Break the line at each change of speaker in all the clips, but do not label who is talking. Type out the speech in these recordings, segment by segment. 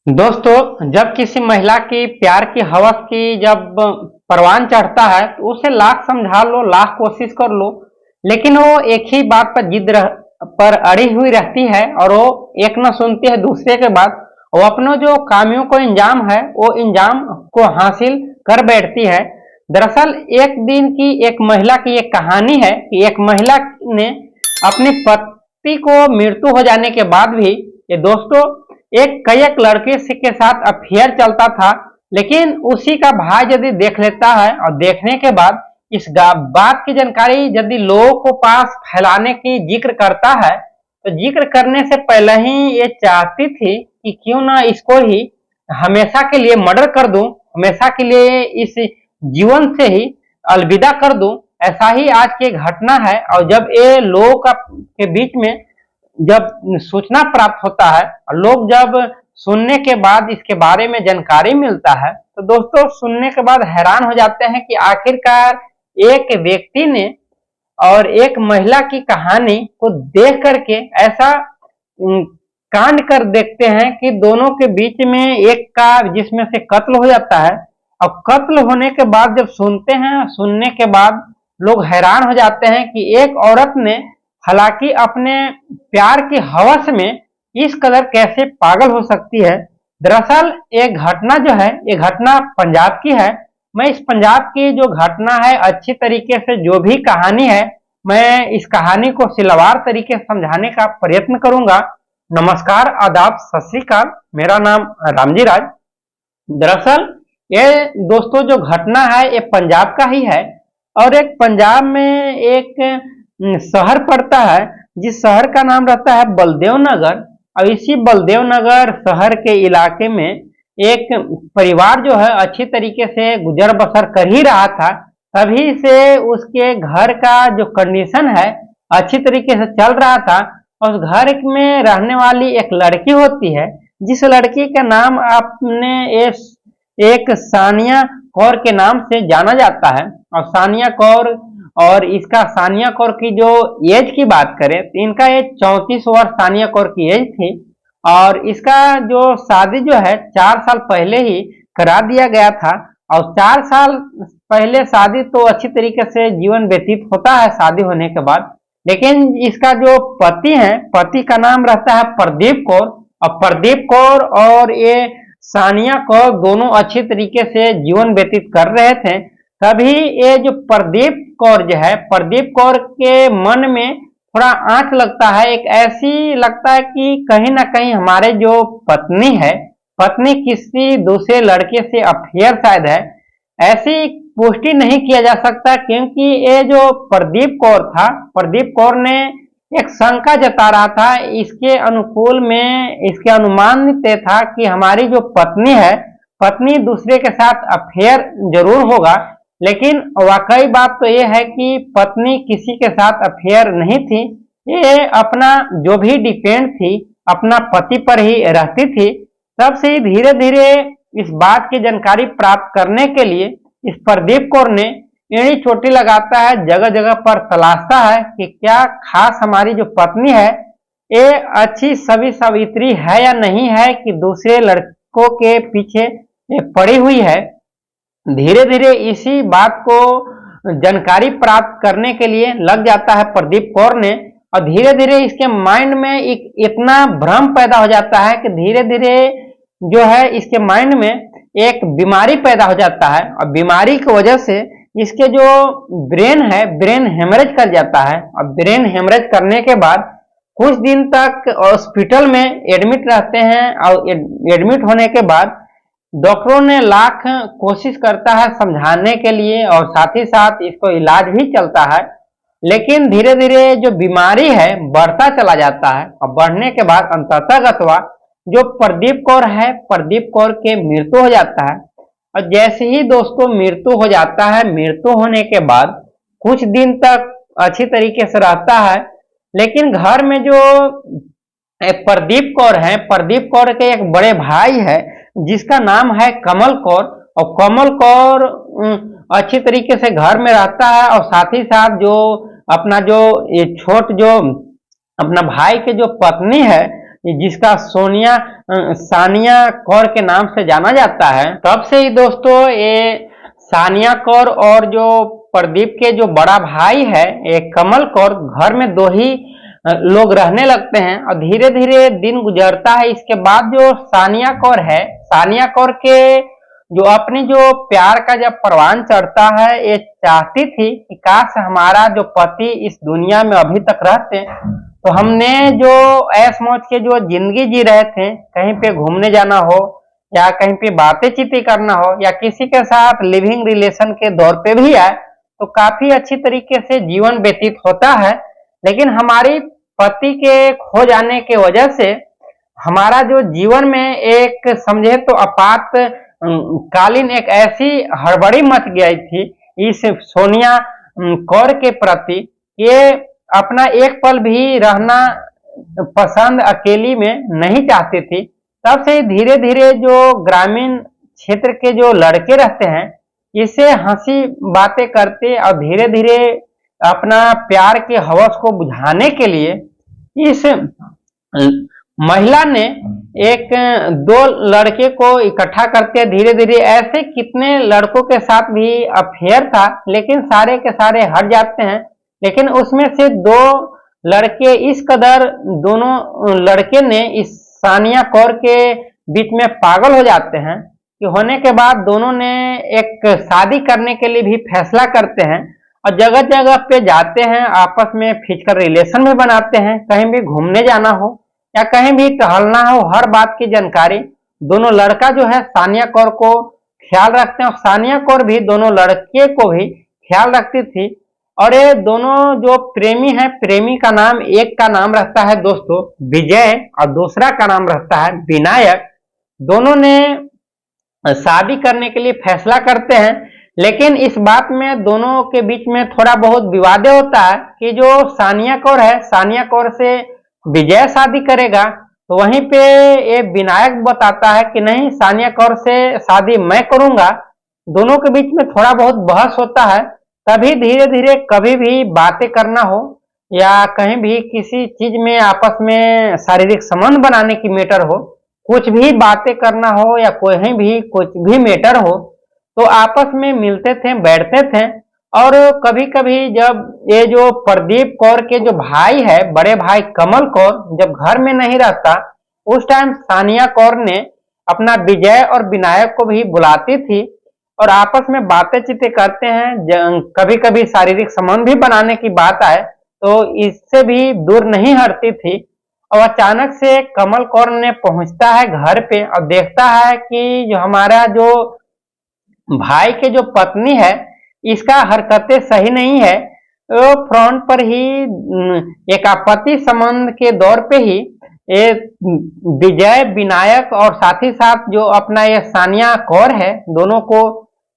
दोस्तों, जब किसी महिला की प्यार की हवस की जब परवान चढ़ता है तो उसे लाख समझा लो, लाख कोशिश कर लो, लेकिन वो एक ही बात पर पर अड़ी हुई रहती है और वो एक न सुनती है दूसरे के बाद वो अपनों जो कामियों को इंजाम है वो इंजाम को हासिल कर बैठती है। दरअसल एक दिन की एक महिला की एक कहानी है कि एक महिला ने अपने पति को मृत्यु हो जाने के बाद भी ये दोस्तों एक कई एक लड़के से के साथ अफेयर चलता था। लेकिन उसी का भाई यदि देख लेता है और देखने के बाद इस बात की जानकारी यदि लोगों को पास फैलाने की जिक्र करता है तो जिक्र करने से पहले ही ये चाहती थी कि क्यों ना इसको ही हमेशा के लिए मर्डर कर दूं, हमेशा के लिए इस जीवन से ही अलविदा कर दूं। ऐसा ही आज की घटना है और जब ये लोगों का के बीच में जब सूचना प्राप्त होता है और लोग जब सुनने के बाद इसके बारे में जानकारी मिलता है तो दोस्तों सुनने के बाद हैरान हो जाते हैं कि आखिरकार एक व्यक्ति ने और एक महिला की कहानी को देख करके ऐसा कांड कर देखते हैं कि दोनों के बीच में एक का जिसमें से कत्ल हो जाता है। और कत्ल होने के बाद जब सुनते हैं, सुनने के बाद लोग हैरान हो जाते हैं कि एक औरत ने हालांकि अपने प्यार की हवस में इस कदर कैसे पागल हो सकती है। दरअसल एक घटना जो है ये घटना पंजाब की है। मैं इस पंजाब की जो घटना है अच्छी तरीके से जो भी कहानी है मैं इस कहानी को सिलवार तरीके से समझाने का प्रयत्न करूंगा। नमस्कार, आदाब, सत श्री अकाल, मेरा नाम रामजी राज। दरअसल ये दोस्तों जो घटना है ये पंजाब का ही है और एक पंजाब में एक शहर पड़ता है जिस शहर का नाम रहता है बलदेव नगर। और इसी बलदेव नगर शहर के इलाके में एक परिवार जो है अच्छी तरीके से गुजर बसर कर ही रहा था। तभी से उसके घर का जो कंडीशन है अच्छी तरीके से चल रहा था। और उस घर में रहने वाली एक लड़की होती है जिस लड़की का नाम आपने एक सानिया कौर के नाम से जाना जाता है। और सानिया कौर और इसका सानिया कौर की जो एज की बात करें तो इनका एज 34 वर्ष सानिया कौर की एज थी। और इसका जो शादी जो है 4 साल पहले ही करा दिया गया था। और 4 साल पहले शादी तो अच्छी तरीके से जीवन व्यतीत होता है शादी होने के बाद। लेकिन इसका जो पति है, पति का नाम रहता है प्रदीप कौर। और प्रदीप कौर और ये सानिया कौर दोनों अच्छी तरीके से जीवन व्यतीत कर रहे थे। तभी ये जो प्रदीप कौर जो है, प्रदीप कौर के मन में थोड़ा आंच लगता है, एक ऐसी लगता है कि कहीं ना कहीं हमारे जो पत्नी है, पत्नी किसी दूसरे लड़के से अफेयर शायद है। ऐसी पुष्टि नहीं किया जा सकता क्योंकि ये जो प्रदीप कौर था, प्रदीप कौर ने एक शंका जता रहा था इसके अनुकूल में, इसके अनुमान तय था कि हमारी जो पत्नी है, पत्नी दूसरे के साथ अफेयर जरूर होगा। लेकिन वाकई बात तो ये है कि पत्नी किसी के साथ अफेयर नहीं थी। ये अपना जो भी डिपेंड थी अपना पति पर ही रहती थी। तब से ही धीरे धीरे इस बात की जानकारी प्राप्त करने के लिए इस प्रदीप कौर ने एड़ी चोटी लगाता है, जगह जगह पर तलाशता है कि क्या खास हमारी जो पत्नी है ये अच्छी सभी सवित्री है या नहीं है कि दूसरे लड़कों के पीछे पड़ी हुई है। धीरे धीरे इसी बात को जानकारी प्राप्त करने के लिए लग जाता है प्रदीप कौर ने। और धीरे धीरे इसके माइंड में एक इतना भ्रम पैदा हो जाता है कि धीरे धीरे जो है इसके माइंड में एक बीमारी पैदा हो जाता है। और बीमारी की वजह से इसके जो ब्रेन है, ब्रेन हेमरेज कर जाता है। और ब्रेन हेमरेज करने के बाद कुछ दिन तक हॉस्पिटल में एडमिट रहते हैं। और एडमिट होने के बाद डॉक्टरों ने लाख कोशिश करता है समझाने के लिए और साथ ही साथ इसको इलाज भी चलता है। लेकिन धीरे धीरे जो बीमारी है बढ़ता चला जाता है और बढ़ने के बाद अंततः जो प्रदीप कौर है, प्रदीप कौर के मृत्यु हो जाता है। और जैसे ही दोस्तों मृत्यु हो जाता है, मृत्यु होने के बाद कुछ दिन तक अच्छी तरीके से रहता है। लेकिन घर में जो प्रदीप कौर है, प्रदीप कौर के एक बड़े भाई है जिसका नाम है कमल कौर। और कमल कौर अच्छी तरीके से घर में रहता है और साथ ही साथ जो अपना जो ये छोट जो अपना भाई के जो पत्नी है जिसका सानिया कौर के नाम से जाना जाता है, तब से ही दोस्तों ये सानिया कौर और जो प्रदीप के जो बड़ा भाई है ये कमल कौर, घर में दो ही लोग रहने लगते हैं। और धीरे धीरे दिन गुजरता है। इसके बाद जो सानिया कौर है, सानिया कौर के जो अपनी जो प्यार का जब परवान चढ़ता है, ये चाहती थी कि काश हमारा जो पति इस दुनिया में अभी तक रहते, तो हमने जो ऐश मौज के जो जिंदगी जी रहे थे, कहीं पे घूमने जाना हो या कहीं पे बातें चीतें करना हो या किसी के साथ लिविंग रिलेशन के दौर पे भी आए, तो काफी अच्छी तरीके से जीवन व्यतीत होता है। लेकिन हमारी पति के खो जाने के वजह से हमारा जो जीवन में एक समझे तो कालीन एक ऐसी हड़बड़ी मच गई थी इस सोनिया कौर के प्रति, ये अपना एक पल भी रहना पसंद अकेली में नहीं चाहती थी। तब से धीरे धीरे जो ग्रामीण क्षेत्र के जो लड़के रहते हैं, इससे हंसी बातें करते और धीरे धीरे अपना प्यार के हवस को बुझाने के लिए इस महिला ने एक दो लड़के को इकट्ठा करके धीरे धीरे, ऐसे कितने लड़कों के साथ भी अफेयर था, लेकिन सारे के सारे हट जाते हैं। लेकिन उसमें से दो लड़के इस कदर, दोनों लड़के ने इस सानिया कौर के बीच में पागल हो जाते हैं कि होने के बाद दोनों ने एक शादी करने के लिए भी फैसला करते हैं और जगह जगह पे जाते हैं, आपस में फिजिकल रिलेशन भी बनाते हैं। कहीं भी घूमने जाना हो या कहीं भी टहलना हो, हर बात की जानकारी दोनों लड़का जो है सानिया कौर को ख्याल रखते हैं और सानिया कौर भी दोनों लड़के को भी ख्याल रखती थी। और ये दोनों जो प्रेमी है, प्रेमी का नाम, एक का नाम रहता है दोस्तों विजय और दूसरा का नाम रहता है विनायक। दोनों ने शादी करने के लिए फैसला करते हैं। लेकिन इस बात में दोनों के बीच में थोड़ा बहुत विवाद होता है कि जो सानिया कौर है, सानिया कौर से विजय शादी करेगा, तो वहीं पे ये विनायक बताता है कि नहीं, सानिया कौर से शादी मैं करूंगा। दोनों के बीच में थोड़ा बहुत बहस होता है। तभी धीरे धीरे कभी भी बातें करना हो या कहीं भी किसी चीज में आपस में शारीरिक संबंध बनाने की मैटर हो, कुछ भी बातें करना हो या कहीं भी कुछ भी मैटर हो, तो आपस में मिलते थे, बैठते थे। और कभी कभी जब ये जो प्रदीप कौर के जो भाई है, बड़े भाई कमल कौर, जब घर में नहीं रहता, उस टाइम सानिया कौर ने अपना विजय और विनायक को भी बुलाती थी और आपस में बातें चीतें करते हैं। कभी कभी शारीरिक संबंध भी बनाने की बात आए तो इससे भी दूर नहीं हटती थी। और अचानक से कमल कौर ने पहुंचता है घर पे और देखता है कि जो हमारा जो भाई के जो पत्नी है, इसका हरकतें सही नहीं है। वो फ्रंट पर ही एक आपत्ति संबंध के दौर पे ही ये विजय विनायक और साथ ही साथ जो अपना ये सानिया कौर है, दोनों को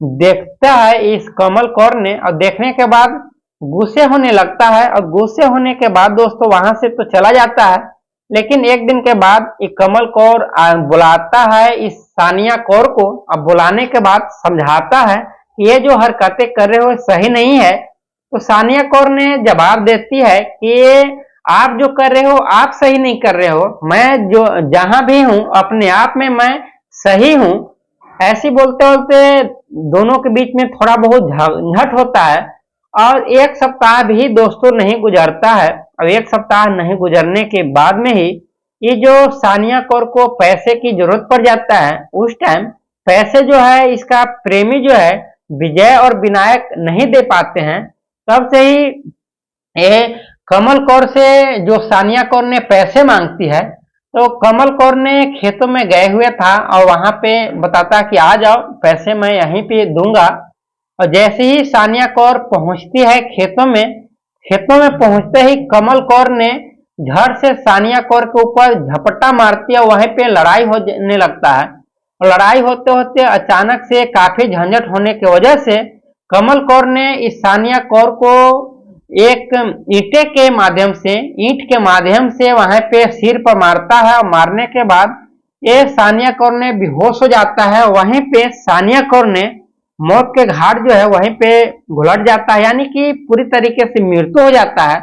देखता है इस कमल कौर ने। और देखने के बाद गुस्से होने लगता है और गुस्से होने के बाद दोस्तों वहां से तो चला जाता है। लेकिन एक दिन के बाद एक कमल कौर बुलाता है इस सानिया कौर को। अब बुलाने के बाद समझाता है कि ये जो हरकतें कर रहे हो सही नहीं है। तो सानिया कौर ने जवाब देती है कि आप जो कर रहे हो आप सही नहीं कर रहे हो, मैं जो जहां भी हूं अपने आप में मैं सही हूं। ऐसी बोलते बोलते दोनों के बीच में थोड़ा बहुत झंझट होता है और एक सप्ताह भी दोस्तों नहीं गुजरता है। अब एक सप्ताह नहीं गुजरने के बाद में ही ये जो सानिया कौर को पैसे की जरूरत पड़ जाता है, उस टाइम पैसे जो है इसका प्रेमी जो है विजय और विनायक नहीं दे पाते हैं। तब से ही ये कमल कौर से जो सानिया कौर ने पैसे मांगती है, तो कमल कौर ने खेतों में गए हुए था और वहां पे बताता कि आ जाओ, पैसे मैं यहीं पे दूंगा। और जैसे ही सानिया कौर पहुंचती है खेतों में पहुंचते ही कमल कौर ने झट से सानिया कौर के ऊपर झपट्टा मारती है। वहीं पे लड़ाई होने लगता है और लड़ाई होते होते अचानक से काफी झंझट होने की वजह से कमल कौर ने इस सानिया कौर को एक ईंट के माध्यम से वहां पे सिर पर मारता है और मारने के बाद ये सानिया कौर ने बेहोश हो जाता है। वहीं पे सानिया कौर ने मौत के घाट जो है वहीं पे घुलट जाता है, यानी कि पूरी तरीके से मृत्यु हो जाता है।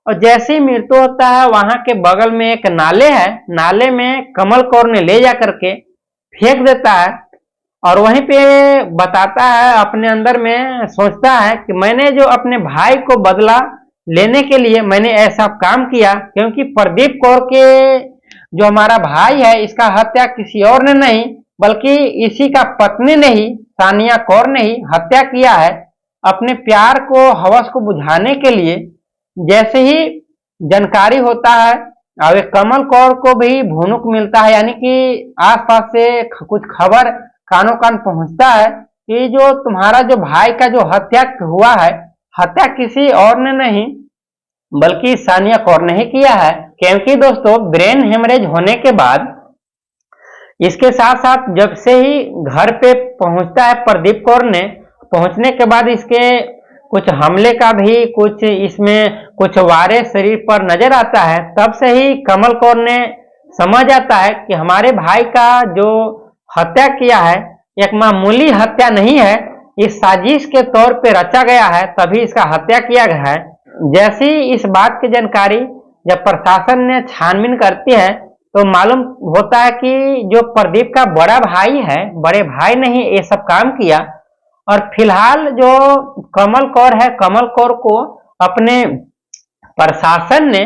और जैसे ही मृत्यु होता है वहां के बगल में एक नाले है, नाले में कमल कौर ने ले जा करके फेंक देता है और वहीं पे बताता है, अपने अंदर में सोचता है कि मैंने जो अपने भाई को बदला लेने के लिए मैंने ऐसा काम किया, क्योंकि प्रदीप कौर के जो हमारा भाई है इसका हत्या किसी और ने नहीं बल्कि इसी का पत्नी ने ही, सानिया कौर ने ही हत्या किया है अपने प्यार को, हवस को बुझाने के लिए। जैसे ही जानकारी होता है और एक कमल कौर को भी भुनुक मिलता है, यानी कि आसपास से कुछ खबर कानों कान पहुंचता है कि जो तुम्हारा जो भाई का जो हत्या हुआ है, हत्या किसी और ने नहीं बल्कि सानिया कौर ने ही किया है। क्योंकि दोस्तों ब्रेन हेमरेज होने के बाद इसके साथ साथ जब से ही घर पे पहुंचता है प्रदीप कौर ने, पहुंचने के बाद इसके कुछ हमले का भी कुछ इसमें कुछ वारे शरीर पर नजर आता है, तब से ही कमल कौर ने समझ आता है कि हमारे भाई का जो हत्या किया है एक मामूली हत्या नहीं है, इस साजिश के तौर पे रचा गया है, तभी इसका हत्या किया गया है। जैसी इस बात की जानकारी जब प्रशासन ने छानबीन करती है तो मालूम होता है कि जो प्रदीप का बड़ा भाई है, बड़े भाई ने ही ये सब काम किया। और फिलहाल जो कमल कौर है, कमल कौर को अपने प्रशासन ने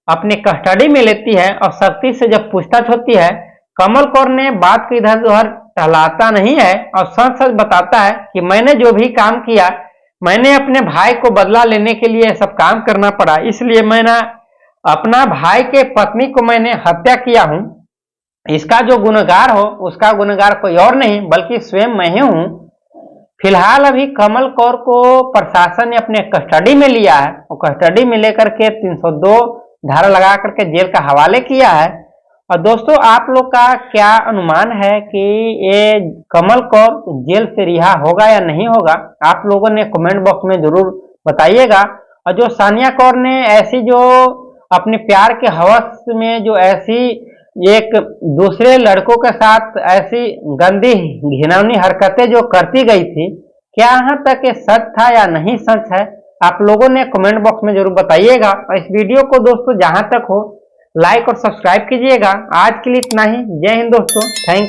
अपने कस्टडी में लेती है और सख्ती से जब पूछताछ होती है, कमल कौर ने बात को इधर उधर टहलाता नहीं है और सच सच बताता है कि मैंने जो भी काम किया, मैंने अपने भाई को बदला लेने के लिए सब काम करना पड़ा, इसलिए मैंने अपना भाई के पत्नी को मैंने हत्या किया हूं। इसका जो गुनहगार हो उसका गुनहगार कोई और नहीं बल्कि स्वयं मैं ही हूं। फिलहाल अभी कमल कौर को प्रशासन ने अपने कस्टडी में लिया है और कस्टडी में लेकर के 302 धारा लगा करके जेल का हवाले किया है। और दोस्तों आप लोग का क्या अनुमान है कि ये कमल कौर जेल से रिहा होगा या नहीं होगा? आप लोगों ने कमेंट बॉक्स में जरूर बताइएगा। और जो सानिया कौर ने ऐसी जो अपने प्यार के हवस में जो ऐसी एक दूसरे लड़कों के साथ ऐसी गंदी घिनौनी हरकतें जो करती गई थी, क्या यहाँ तक ये सच था या नहीं सच है? आप लोगों ने कमेंट बॉक्स में जरूर बताइएगा। और इस वीडियो को दोस्तों जहां तक हो लाइक और सब्सक्राइब कीजिएगा। आज के लिए इतना ही। जय हिंद दोस्तों, थैंक यू।